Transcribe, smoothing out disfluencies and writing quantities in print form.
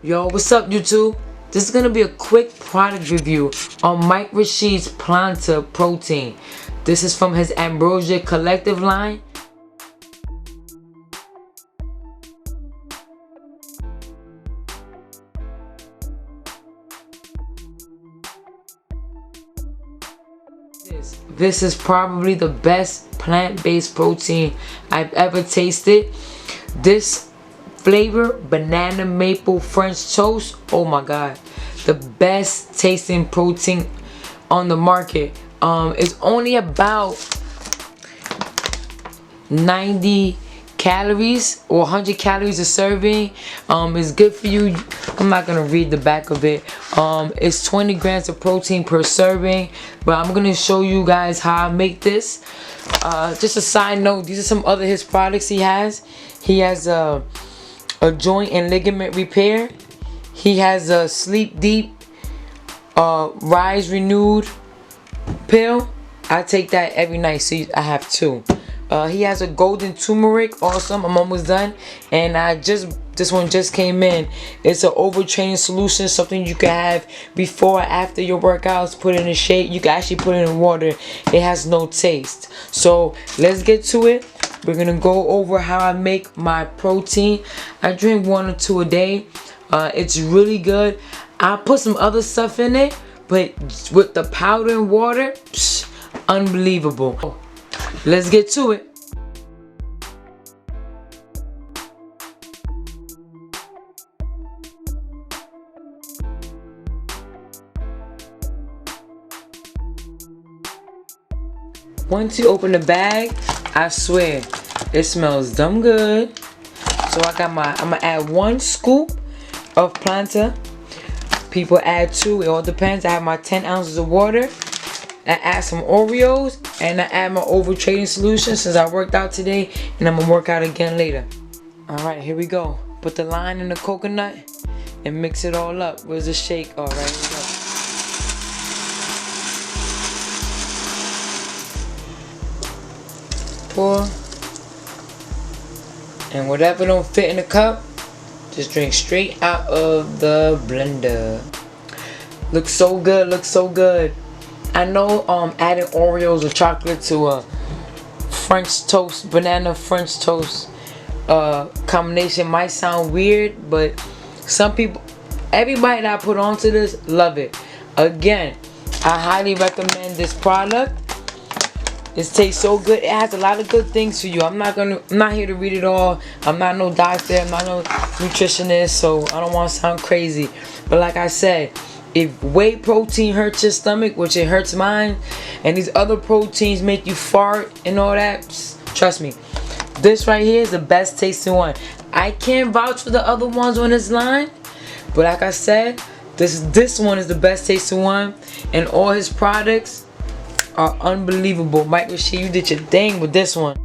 Yo, what's up YouTube? This is gonna be a quick product review on Mike Rashid's Planta protein. This is from his Ambrosia Collective line. This is probably the best plant-based protein I've ever tasted. This flavor, banana maple French toast, oh my god, the best tasting protein on the market. It's only about 90 calories or 100 calories a serving. It's good for you. I'm not gonna read the back of it. It's 20 grams of protein per serving, but I'm gonna show you guys how I make this. Just a side note, these are some other his products he has. He has a joint and ligament repair. He has a sleep deep rise renewed pill. I take that every night, so I have two. He has a golden turmeric, awesome. I'm almost done, and this one just came in. It's an overtraining solution, something you can have before or after your workouts. Put it in a shake. You can actually put it in water. It has no taste. So let's get to it. We're gonna go over how I make my protein. I drink 1 or 2 a day. It's really good. I put some other stuff in it, but with the powder and water, unbelievable. Let's get to it. Once you open the bag, I swear, it smells dumb good. So I'm gonna add 1 scoop of Planta. People add 2, it all depends. I have my 10 ounces of water. I add some Oreos, and I add my Overtraining solution since I worked out today, and I'm gonna work out again later. Alright, here we go. Put the lime in the coconut and mix it all up. Where's the shake? Alright, here we go. Pour. And whatever don't fit in the cup, just drink straight out of the blender. Looks so good, looks so good. I know adding Oreos or chocolate to a French toast, banana French toast combination might sound weird, but some people, everybody that I put onto this, love it. Again, I highly recommend this product. It tastes so good. It has a lot of good things for you. I'm not here to read it all. I'm not no doctor. I'm not no nutritionist, so I don't want to sound crazy. But like I said, if whey protein hurts your stomach, which it hurts mine, and these other proteins make you fart and all that, trust me, this right here is the best tasting one. I can't vouch for the other ones on this line, but like I said, this one is the best tasting one, and all his products are unbelievable. Mike Rashid, you did your thing with this one.